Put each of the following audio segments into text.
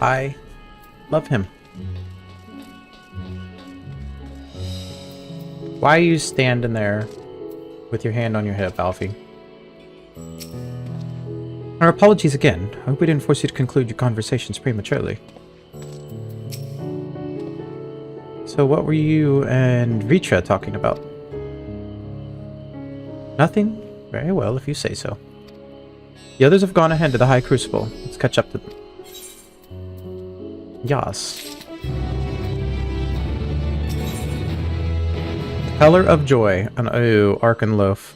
I love him. Why are you standing there with your hand on your hip, Alfie? Our apologies again. I hope we didn't force you to conclude your conversations prematurely. So what were you and Vitra talking about? Nothing? Very well, if you say so. The others have gone ahead to the High Crucible. Let's catch up to them. Yas. Color of Joy. An Arkan loaf.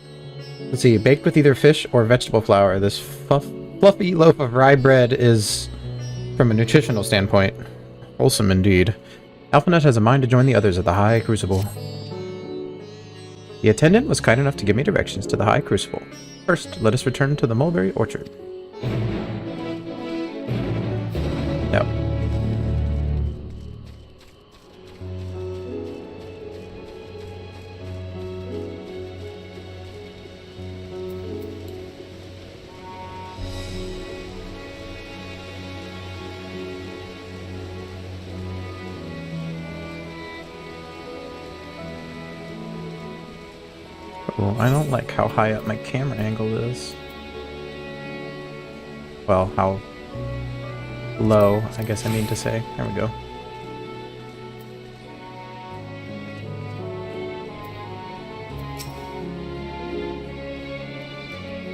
Let's see, baked with either fish or vegetable flour. This fluffy loaf of rye bread is, from a nutritional standpoint, wholesome indeed. Alphanet has a mind to join the others at the High Crucible. The attendant was kind enough to give me directions to the High Crucible. First, let us return to the mulberry orchard. No. Well, I don't like how high up my camera angle is. Well, how low, I guess I mean to say. There we go.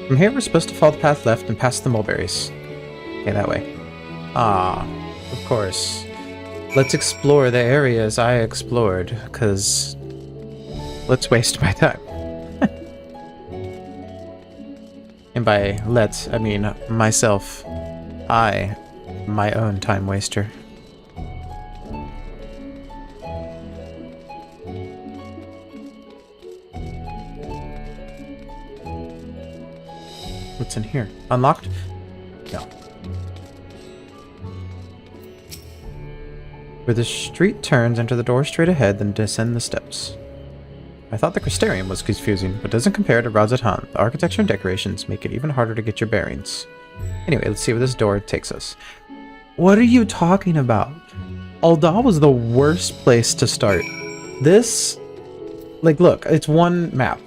From here, we're supposed to follow the path left and past the mulberries. Okay, that way. Ah, of course. Let's explore the areas I explored, because let's waste my time. And by let's, I mean myself. My own time waster. What's in here? Unlocked? No. Where the street turns, enter the door straight ahead, then descend the steps. I thought the Crystarium was confusing, but doesn't compare to Razatan. The architecture and decorations make it even harder to get your bearings. Anyway, let's see where this door takes us. What are you talking about? Ul'dah was the worst place to start. This... Like, look, it's one map.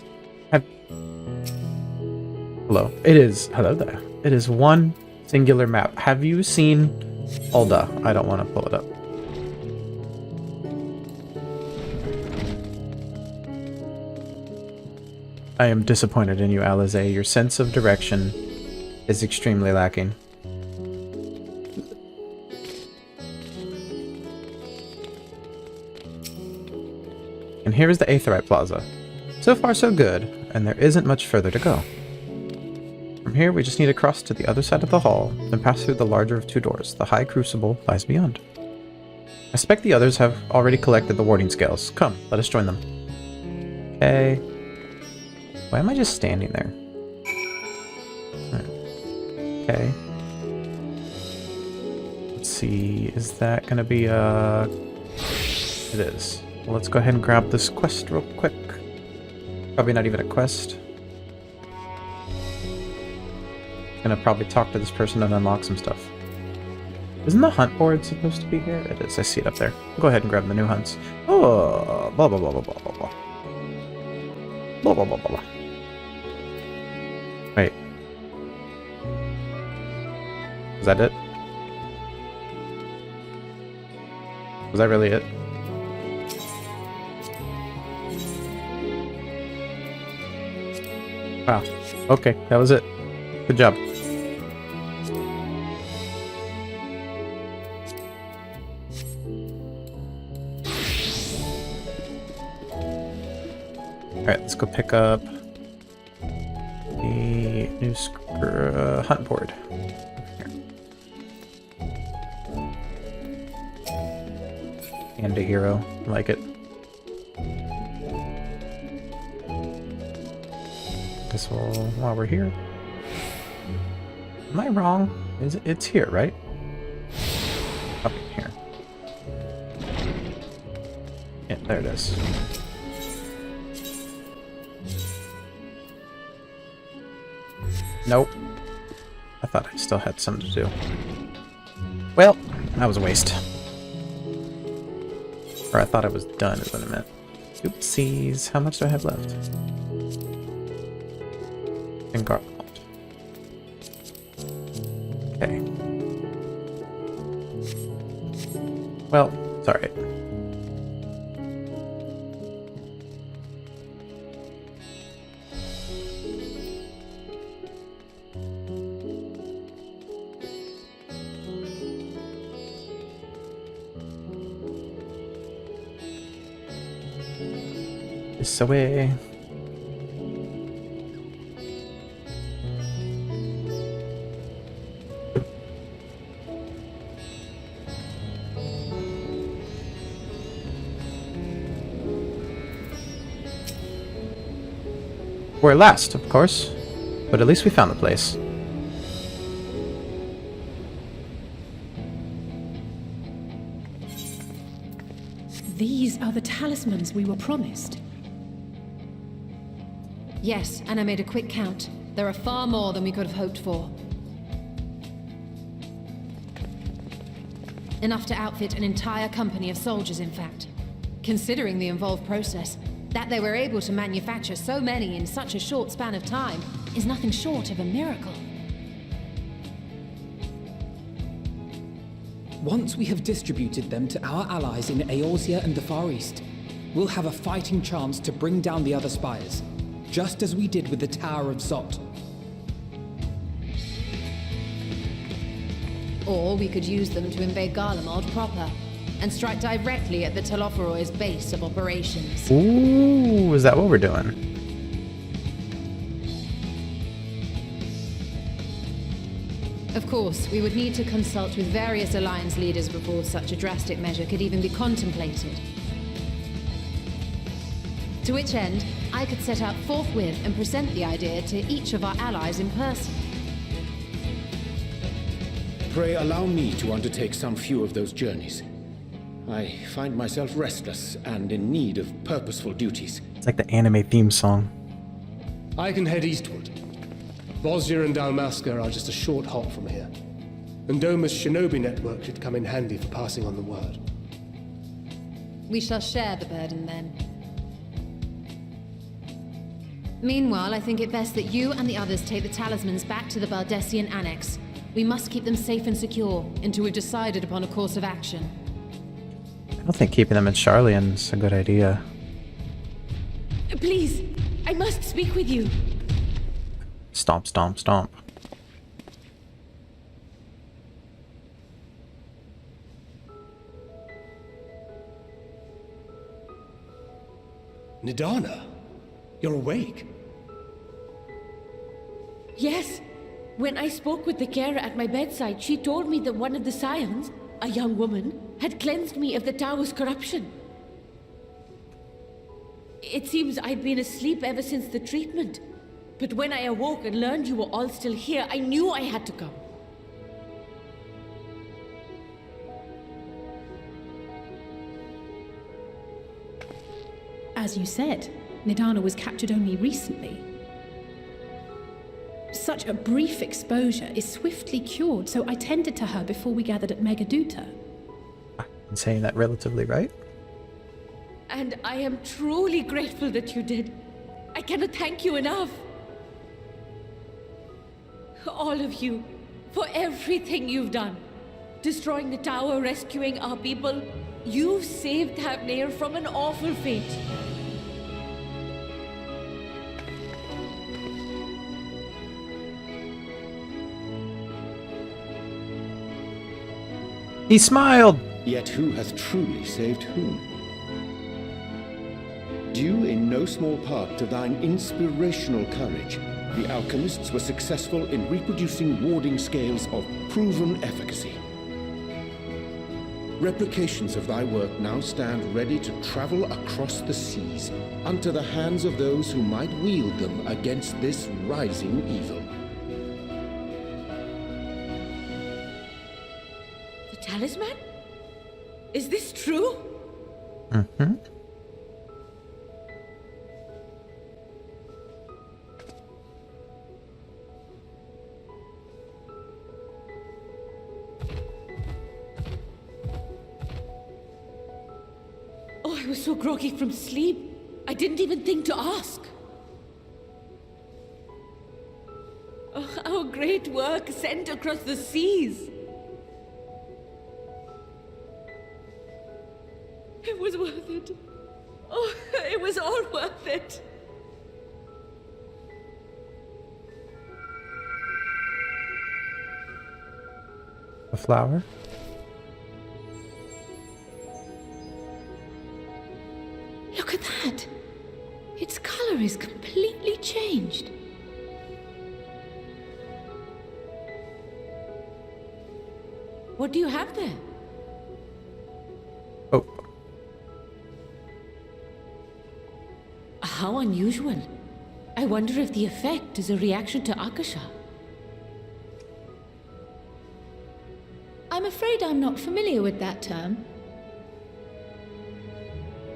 Hello. It is... Hello there. It is one singular map. Have you seen Ul'dah? I don't want to pull it up. I am disappointed in you, Alize. Your sense of direction is extremely lacking. And here is the Aetheryte Plaza. So far so good, and there isn't much further to go. From here we just need to cross to the other side of the hall, then pass through the larger of two doors. The High Crucible lies beyond. I suspect the others have already collected the warding scales. Come, let us join them. Okay. Why am I just standing there? Okay. Let's see, is that gonna be a... It is. Well, let's go ahead and grab this quest real quick. Probably not even a quest. Gonna probably talk to this person and unlock some stuff. Isn't the hunt board supposed to be here? It is, I see it up there. I'll go ahead and grab the new hunts. Oh, blah blah blah blah blah blah blah. Blah blah blah blah blah. Wait. Is that it? Was that really it? Wow. Okay, that was it. Good job. Alright, let's go pick up the new hunt board. Here. And a hero. I like it. Guess while we're here. Am I wrong? Is it? It's here, right? Up here. Yeah, there it is. Nope. I thought I still had something to do. Well, that was a waste. Or I thought it was done is what I meant. Oopsies. How much do I have left? And garlic. Okay. Well, it's alright. This away. We're last, of course, but at least we found the place. These are the talismans we were promised. Yes, and I made a quick count. There are far more than we could have hoped for. Enough to outfit an entire company of soldiers, in fact. Considering the involved process, that they were able to manufacture so many in such a short span of time is nothing short of a miracle. Once we have distributed them to our allies in Eorzea and the Far East, we'll have a fighting chance to bring down the other spires, just as we did with the Tower of Zot. Or we could use them to invade Garlemald proper, and strike directly at the Telophoroid's base of operations. Ooh, is that what we're doing? Of course, we would need to consult with various Alliance leaders before such a drastic measure could even be contemplated. To which end, I could set out forthwith and present the idea to each of our allies in person. Pray allow me to undertake some few of those journeys. I find myself restless and in need of purposeful duties. It's like the anime theme song. I can head eastward. Bosnia and Dalmasca are just a short hop from here. And Doma's shinobi network should come in handy for passing on the word. We shall share the burden then. Meanwhile, I think it best that you and the others take the talismans back to the Baldessian Annex. We must keep them safe and secure until we've decided upon a course of action. I don't think keeping them in Sharlayan's a good idea. Please, I must speak with you. Stomp, stomp, stomp. Nidana, you're awake. Yes. When I spoke with the carer at my bedside, she told me that one of the scions, a young woman, had cleansed me of the tower's corruption. It seems I'd been asleep ever since the treatment. But when I awoke and learned you were all still here, I knew I had to come. As you said, Nidana was captured only recently. Such a brief exposure is swiftly cured, so I tended to her before we gathered at Megaduta. I'm saying that relatively right. And I am truly grateful that you did. I cannot thank you enough. All of you, for everything you've done. Destroying the tower, rescuing our people. You've saved Thavnair from an awful fate. He smiled! Yet who hath truly saved whom? Due in no small part to thine inspirational courage, the alchemists were successful in reproducing warding scales of proven efficacy. Replications of thy work now stand ready to travel across the seas, unto the hands of those who might wield them against this rising evil. The talisman? Is this true? Mm-hmm. so groggy from sleep, I didn't even think to ask. Oh, our great work sent across the seas. It was worth it. Oh, it was all worth it. A flower? Look at that! Its color is completely changed. What do you have there? Oh, How unusual. I wonder if the effect is a reaction to Akasha. I'm afraid I'm not familiar with that term.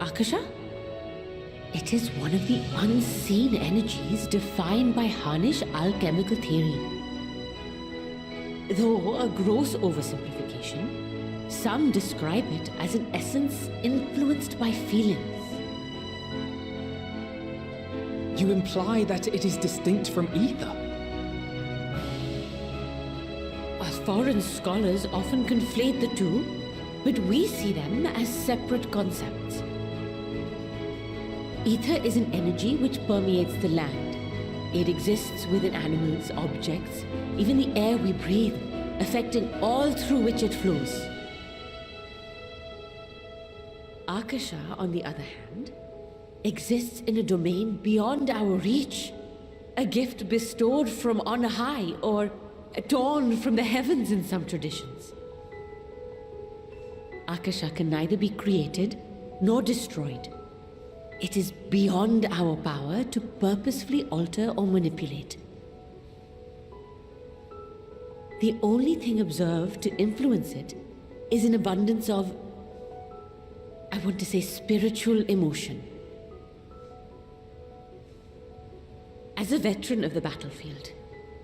Akasha? It is one of the unseen energies defined by Harnish alchemical theory. Though a gross oversimplification, some describe it as an essence influenced by feelings. You imply that it is distinct from ether? Foreign scholars often conflate the two, but we see them as separate concepts. Ether is an energy which permeates the land. It exists within animals, objects, even the air we breathe, affecting all through which it flows. Akasha, on the other hand, exists in a domain beyond our reach, a gift bestowed from on high, or torn from the heavens in some traditions. Akasha can neither be created nor destroyed. It is beyond our power to purposefully alter or manipulate. The only thing observed to influence it is an abundance of, I want to say, spiritual emotion. As a veteran of the battlefield,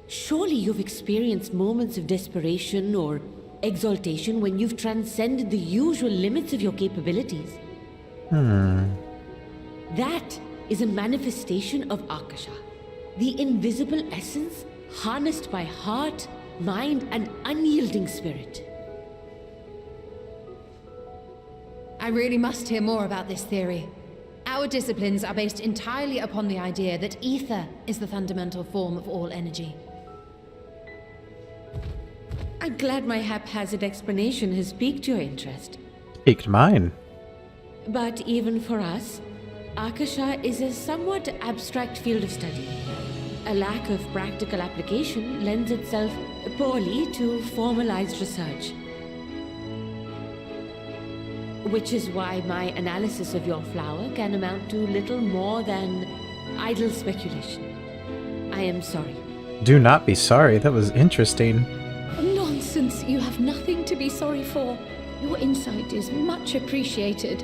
surely you've experienced moments of desperation or exaltation when you've transcended the usual limits of your capabilities. That is a manifestation of Akasha, the invisible essence harnessed by heart, mind, and unyielding spirit. I really must hear more about this theory. Our disciplines are based entirely upon the idea that ether is the fundamental form of all energy. I'm glad my haphazard explanation has piqued your interest. piqued mine. But even for us, Akasha is a somewhat abstract field of study. A lack of practical application lends itself poorly to formalized research. Which is why my analysis of your flower can amount to little more than idle speculation. I am sorry. Do not be sorry, that was interesting. Nonsense, you have nothing to be sorry for. Your insight is much appreciated.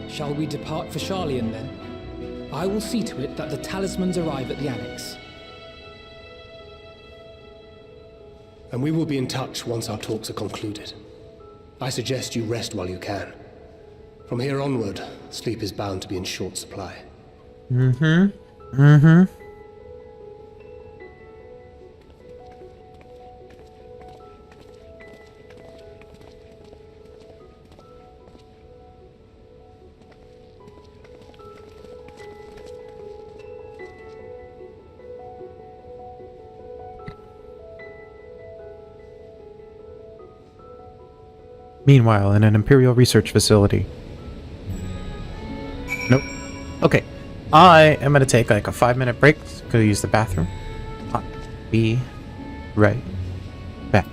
Shall we depart for Charlian then? I will see to it that the talismans arrive at the annex. And we will be in touch once our talks are concluded. I suggest you rest while you can. From here onward, sleep is bound to be in short supply. Meanwhile, in an Imperial research facility. Nope. Okay. I am gonna take like a 5-minute break. Go use the bathroom. I'll be right back.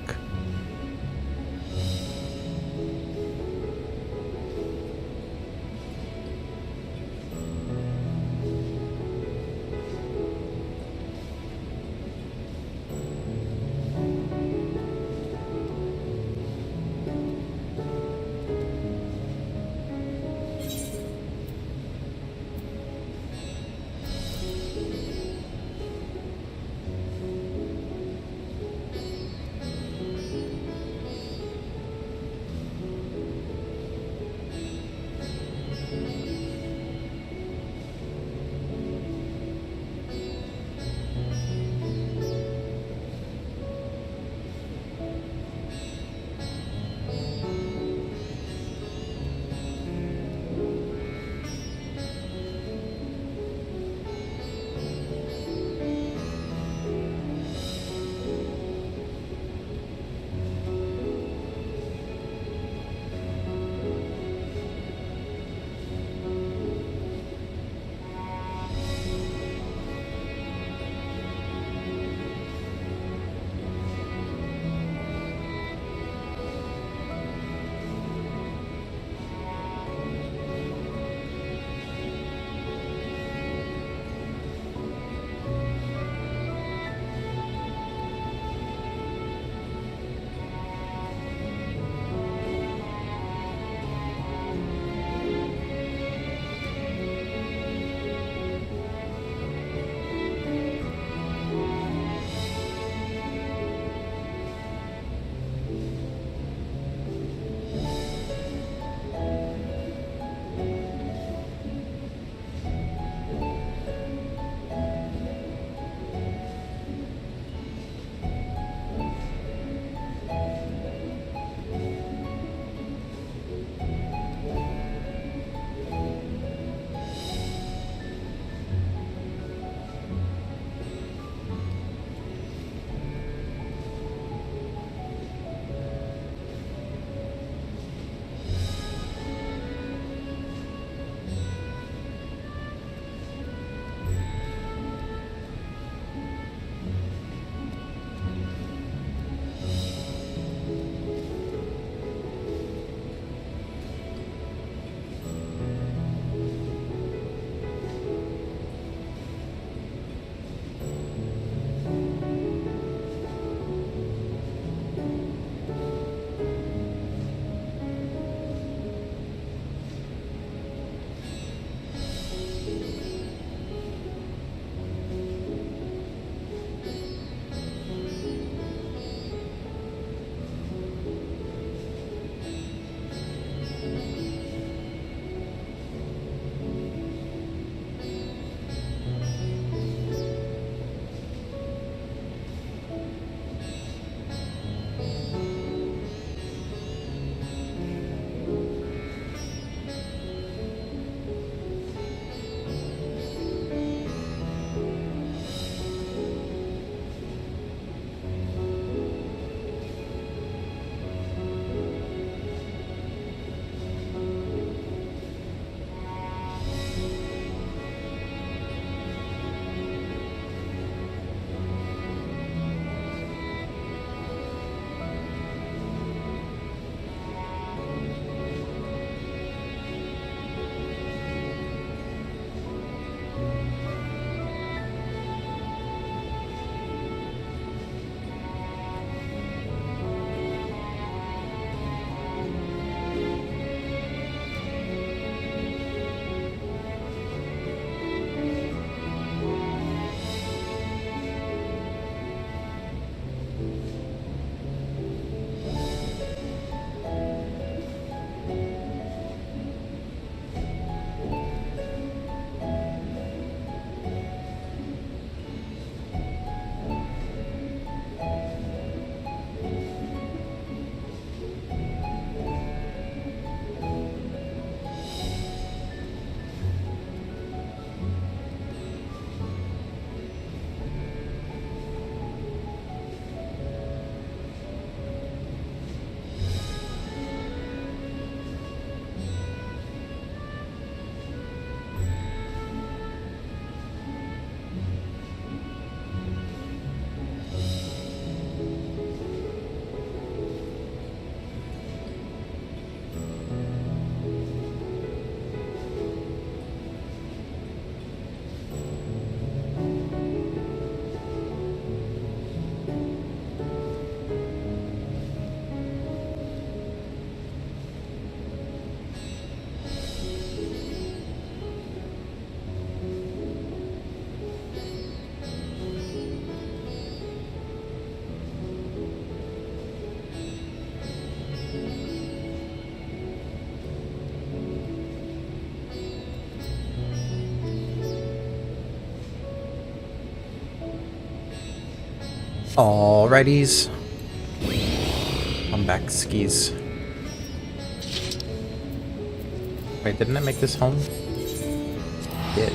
Alrighties. I'm back, skis. Wait, didn't I make this home? Did.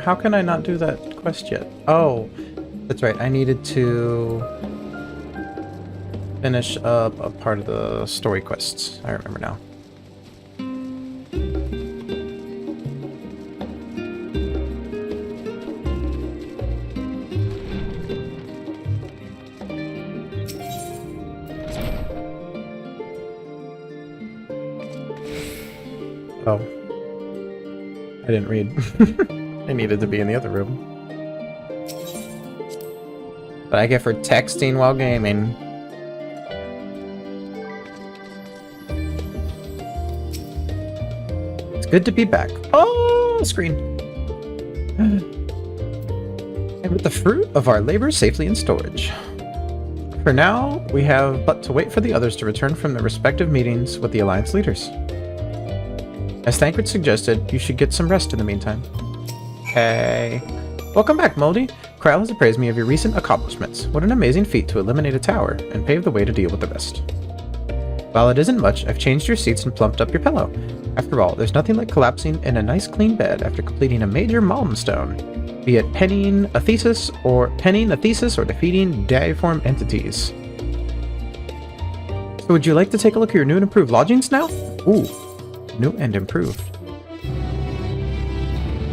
How can I not do that quest yet? Oh, that's right. I needed to finish up a part of the story quests. I remember now. Oh. I didn't read. I needed to be in the other room. But I get for texting while gaming. It's good to be back. Oh, screen. And with the fruit of our labor safely in storage. For now, we have but to wait for the others to return from their respective meetings with the Alliance leaders. As Thancred suggested, you should get some rest in the meantime. Hey. Welcome back, Moldy. Krile has appraised me of your recent accomplishments. What an amazing feat to eliminate a tower, and pave the way to deal with the rest. While it isn't much, I've changed your seats and plumped up your pillow. After all, there's nothing like collapsing in a nice clean bed after completing a major milestone, be it penning a thesis or defeating deiform entities. So would you like to take a look at your new and improved lodgings now? Ooh. New and improved.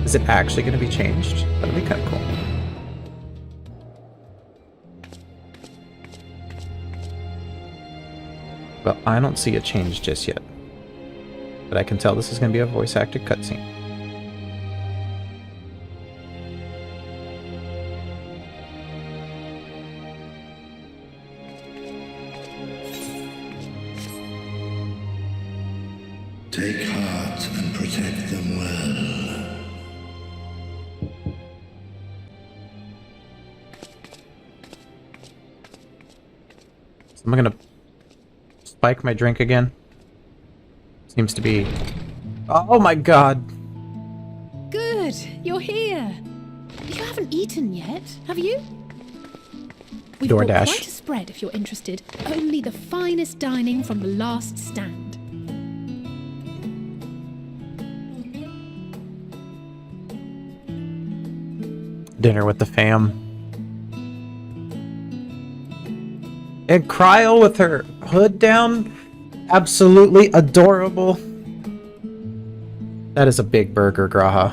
Is it actually going to be changed? That'd be kind of cool. Well, I don't see a change just yet. But I can tell this is going to be a voice-acted cutscene. Take heart and protect them well. So am I gonna spike my drink again? Seems to be... Oh my god! Good, you're here. You haven't eaten yet, have you? We've brought DoorDash. quite a spread if you're interested. Only the finest dining from the last stand. Dinner with the fam. And Krile with her hood down. Absolutely adorable. That is a big burger, Graha.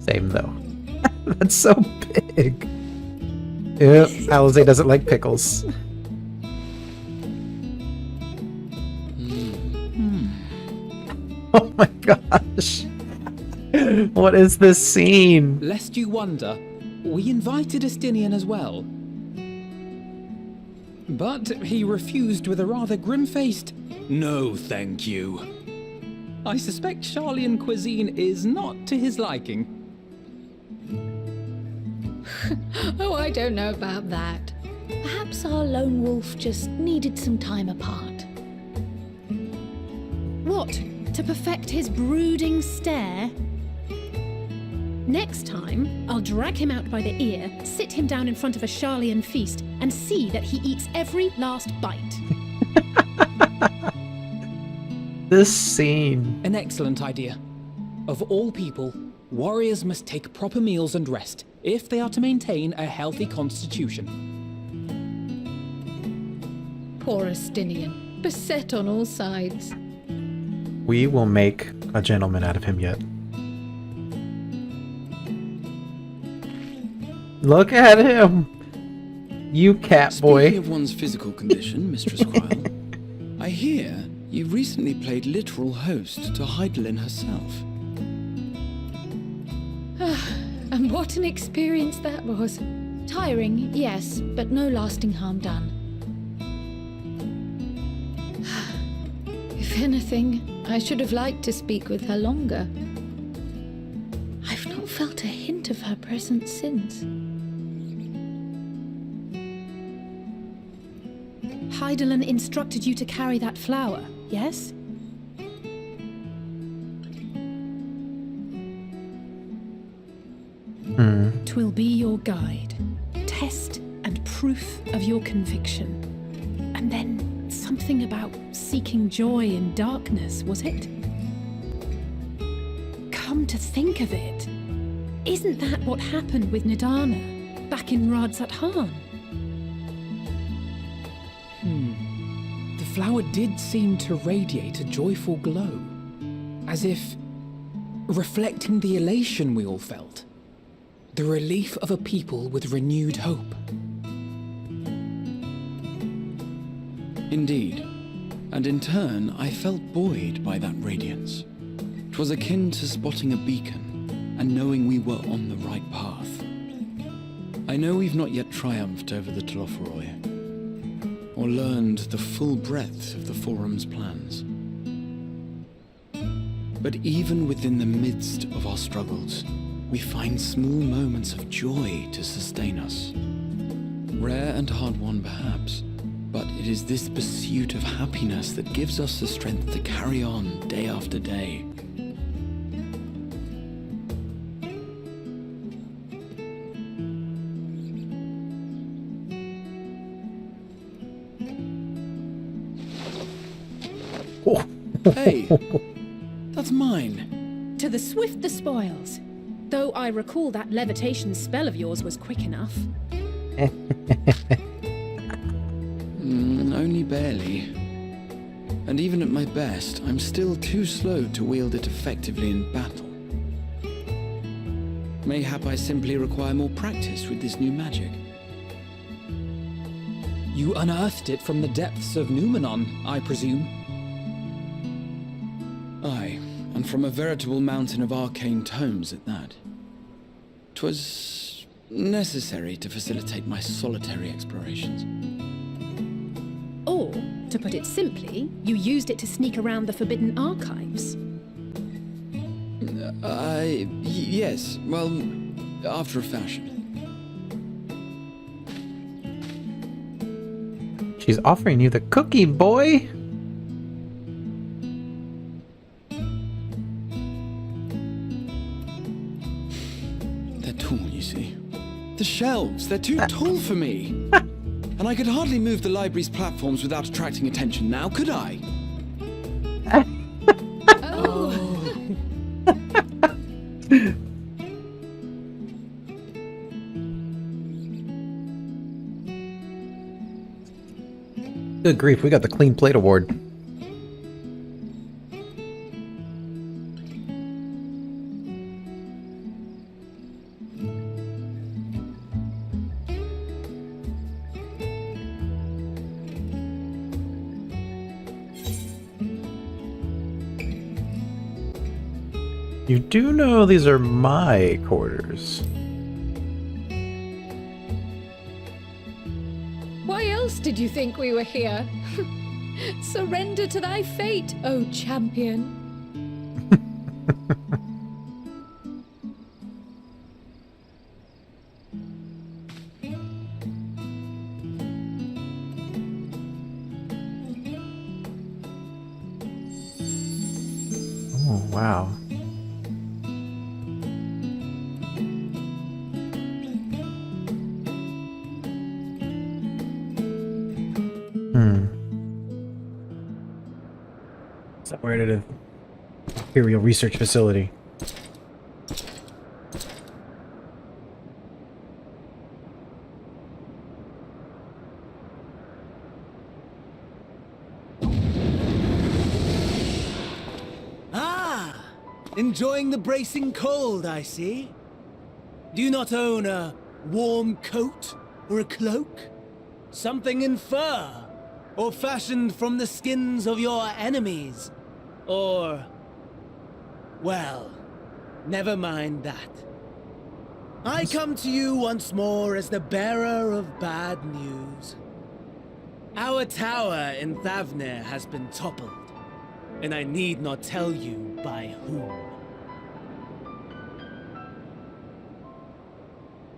Same though. That's so big. Yep, Alize doesn't like pickles. Oh my gosh. What is this scene? Lest you wonder, we invited Estinian as well. But he refused with a rather grim-faced, "No, thank you." I suspect Charlian cuisine is not to his liking. Oh, I don't know about that. Perhaps our lone wolf just needed some time apart. What? To perfect his brooding stare? Next time, I'll drag him out by the ear, sit him down in front of a Charlian feast, and see that he eats every last bite. This scene. An excellent idea. Of all people, warriors must take proper meals and rest if they are to maintain a healthy constitution. Poor Estinian, beset on all sides. We will make a gentleman out of him yet. Look at him! You cat boy. Speaking of one's physical condition, Mistress Krile, I hear you recently played literal host to Heidelin herself. And what an experience that was. Tiring, yes, but no lasting harm done. If anything, I should have liked to speak with her longer. I've not felt a hint of her presence since. Heidelin instructed you to carry that flower, yes? Twill be your guide, test and proof of your conviction. And then something about seeking joy in darkness, was it? Come to think of it, isn't that what happened with Nidana back in Radzat-Han? The flower did seem to radiate a joyful glow, as if reflecting the elation we all felt. The relief of a people with renewed hope. Indeed, and in turn, I felt buoyed by that radiance. 'Twas akin to spotting a beacon and knowing we were on the right path. I know we've not yet triumphed over the Telophoroi, or learned the full breadth of the Forum's plans. But even within the midst of our struggles, we find small moments of joy to sustain us. Rare and hard-won perhaps, but it is this pursuit of happiness that gives us the strength to carry on day after day. Hey, that's mine. To the swift the spoils. Though I recall that levitation spell of yours was quick enough. Only barely. And even at my best, I'm still too slow to wield it effectively in battle. Mayhap I simply require more practice with this new magic. You unearthed it from the depths of Numenon, I presume? Aye, and from a veritable mountain of arcane tomes at that. 'Twas necessary to facilitate my solitary explorations. Or, to put it simply, you used it to sneak around the Forbidden Archives. Yes, well, after a fashion. She's offering you the cookie, boy! They're tall, you see. The shelves, they're too tall for me. And I could hardly move the library's platforms without attracting attention now, could I? Good grief, we got the Clean Plate Award. You do know these are my quarters. Why else did you think we were here? Surrender to thy fate, O champion. Oh, wow. Somewhere at an Imperial Research Facility. Ah! Enjoying the bracing cold, I see. Do you not own a warm coat or a cloak? Something in fur? Or fashioned from the skins of your enemies? Or... well, never mind that. I come to you once more as the bearer of bad news. Our tower in Thavnir has been toppled. and I need not tell you by whom.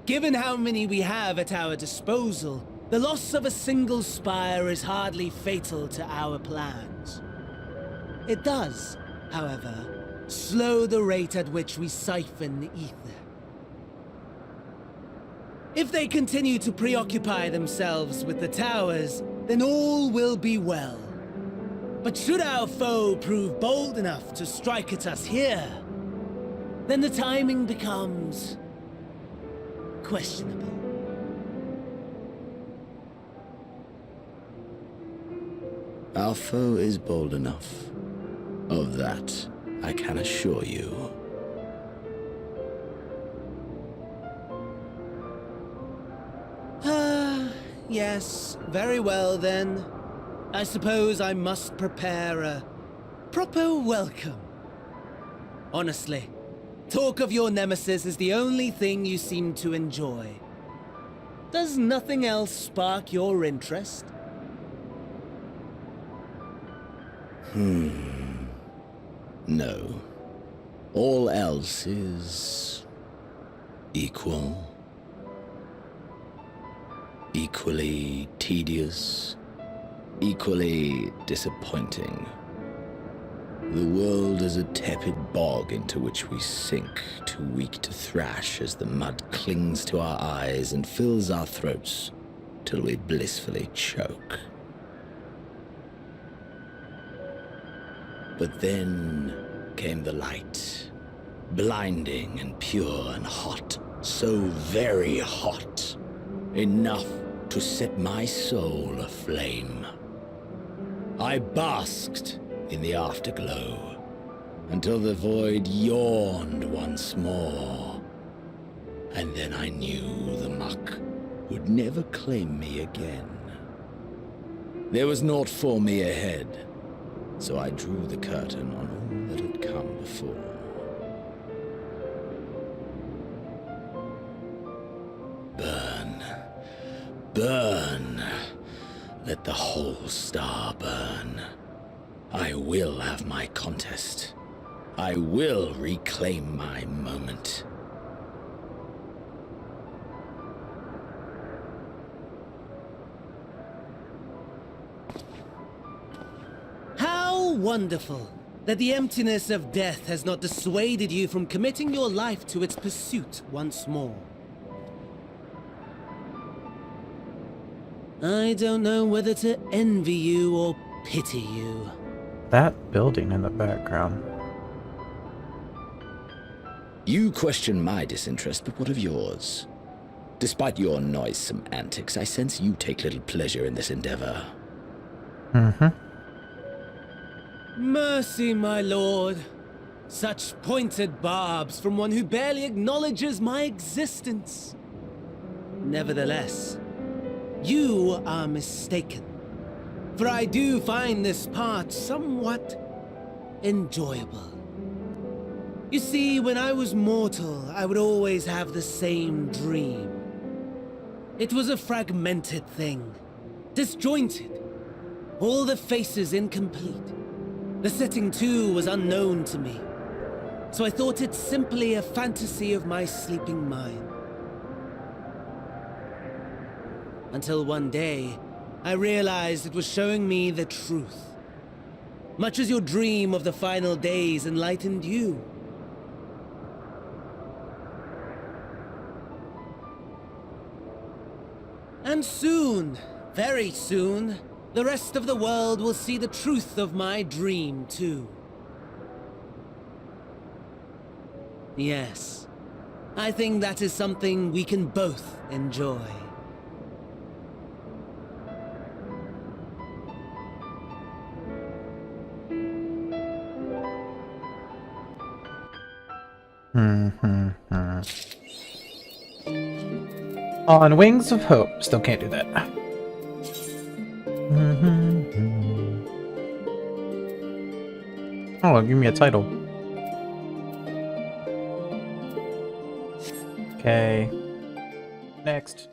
Given how many we have at our disposal, the loss of a single spire is hardly fatal to our plans. It does, however, slow the rate at which we siphon the ether. If they continue to preoccupy themselves with the towers, then all will be well. But should our foe prove bold enough to strike at us here, then the timing becomes questionable. Our foe is bold enough. Of that, I can assure you. Yes, very well then. I suppose I must prepare a proper welcome. Honestly, talk of your nemesis is the only thing you seem to enjoy. Does nothing else spark your interest? No. All else is equal. Equally tedious, equally disappointing. The world is a tepid bog into which we sink, too weak to thrash as the mud clings to our eyes and fills our throats till we blissfully choke. But then came the light, blinding and pure and hot, so very hot, enough to set my soul aflame. I basked in the afterglow until the void yawned once more, and then I knew the muck would never claim me again. There was naught for me ahead, so I drew the curtain on all that had come before. Burn. Burn. Let the whole star burn. I will have my contest. I will reclaim my moment. How wonderful that the emptiness of death has not dissuaded you from committing your life to its pursuit once more. I don't know whether to envy you or pity you. That building in the background. You question my disinterest, but what of yours? Despite your noisome antics, I sense you take little pleasure in this endeavor. Mercy, my lord. Such pointed barbs from one who barely acknowledges my existence. Nevertheless, you are mistaken. For I do find this part somewhat enjoyable. You see, when I was mortal, I would always have the same dream. It was a fragmented thing, disjointed, all the faces incomplete. The setting, too, was unknown to me, so I thought it simply a fantasy of my sleeping mind. Until one day, I realized it was showing me the truth, much as your dream of the final days enlightened you. And soon, very soon, the rest of the world will see the truth of my dream, too. Yes, I think that is something we can both enjoy. On Wings of Hope. Still can't do that. Oh, give me a title. Okay. Next.